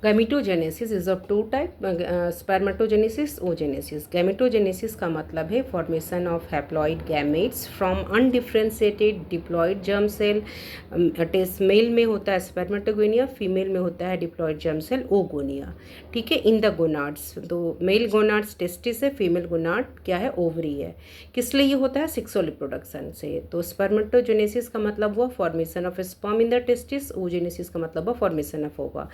Gametogenesis is of two type, spermatogenesis, oogenesis. Gametogenesis का मतलब है formation of haploid gametes from undifferentiated diploid germ cell. Test male में होता है spermatogonia, female में होता है डिप्लॉइड जर्म सेल ओगोनिया। ठीक है, इन द गोनाड्स। तो मेल गोनाड्स टेस्टिस है, फीमेल गोनाड क्या है, ओवरी है। किस लिए ये होता है, सेक्सुअल रिप्रोडक्शन से। तो स्पर्मेटोजेनेसिस का मतलब हुआ formation of sperm in the testis, oogenesis का मतलब हुआ फॉर्मेशन ऑफ ओवा।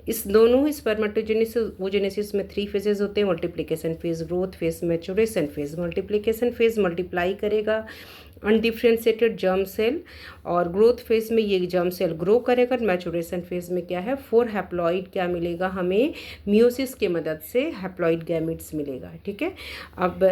इस दोनों ही स्पर्मेटोजेनेसिस ओजेनेसिस में 3 फेजेस होते हैं, multiplication phase, growth phase, maturation phase. Multiplication phase multiply करेगा अनडिफ्रेंशिएटेड जर्म सेल, और ग्रोथ फेज में ये जर्म सेल ग्रो करेगा। मैचुरेशन फेज में क्या है, 4 हैप्लॉइड क्या मिलेगा हमें, मियोसिस के मदद से हैप्लॉइड गैमेट्स मिलेगा। ठीक है, अब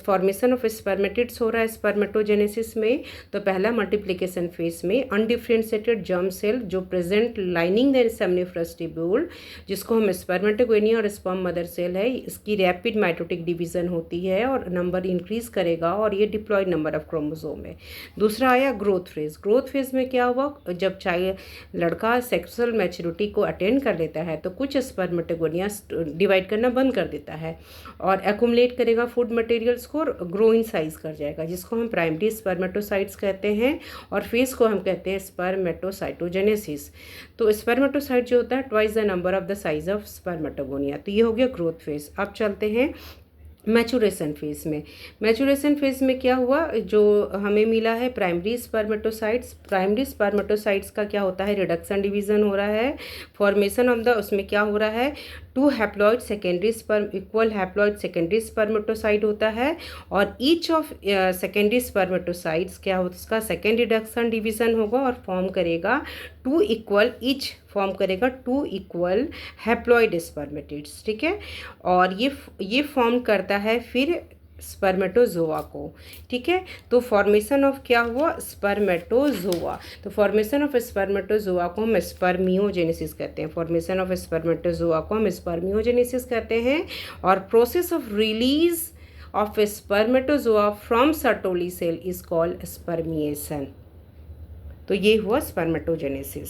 फॉर्मेशन ऑफ स्पर्मेटिड्स हो रहा है स्पर्मेटोजेनेसिस में। तो पहला मल्टीप्लिकेशन फेज में अनडिफ्रेंशिएटेड जर्म सेल जो present lining the seminiferous tubule, जिसको हम स्पर्मेटोगोनिया और स्पर्म मदर सेल है, इसकी रैपिड माइटोटिक डिवीजन होती है और नंबर इंक्रीज करेगा और ये डिप्लॉयड नंबर ऑफ क्रोमोसोम है। दूसरा आया ग्रोथ फेज। ग्रोथ फेज में क्या हुआ, जब चाइल्ड लड़का सेक्सुअल मैच्योरिटी को अटेंड कर लेता है तो कुछ स्पर्मेटोगोनिया डिवाइड करना बंद कर देता है और एक्युमुलेट करेगा फूड मटेरियल्स को और ग्रो इन साइज कर जाएगा, जिसको हम प्राइमरी स्पर्मेटोसाइट्स कहते हैं, और फेज को हम कहते हैं स्पर्मेटोसाइटोजेनेसिस। तो स्पर्मेटोसाइट जो होता है twice the number of the size of spermatogonia. तो ये हो गया ग्रोथ फेज। अब चलते हैं मैचुरेशन फेज में। मैचुरेशन फेज में क्या हुआ, जो हमें मिला है प्राइमरी स्पर्मेटोसाइट्स। प्राइमरी स्पर्मेटोसाइट्स का क्या होता है, रिडक्शन डिवीजन हो रहा है, फॉर्मेशन ऑफ द, उसमें क्या हो रहा है, 2 haploid secondary sperm, equal haploid secondary spermatocyte होता है, और ईच ऑफ सेकेंडरी स्पर्मेटोसाइट्स क्या होता है, उसका सेकेंड रिडक्शन डिवीजन होगा और फॉर्म करेगा 2 इक्वल, ईच फॉर्म करेगा 2 इक्वल हैप्लॉइड स्पर्मेटिड्स। ठीक है, और ये फॉर्म करता है फिर स्पर्मेटोजोआ को। ठीक है, तो फॉर्मेशन ऑफ क्या हुआ, स्पर्मेटोजोआ। तो फॉर्मेशन ऑफ स्पर्मेटोजोआ को हम स्पर्मियोजेनेसिस कहते हैं। फॉर्मेशन ऑफ स्पर्मेटोजोआ को हम स्पर्मियोजेनेसिस कहते हैं। और process of release of spermatozoa from Sertoli cell is called spermiation. तो ये हुआ स्पर्मेटोजेनेसिस।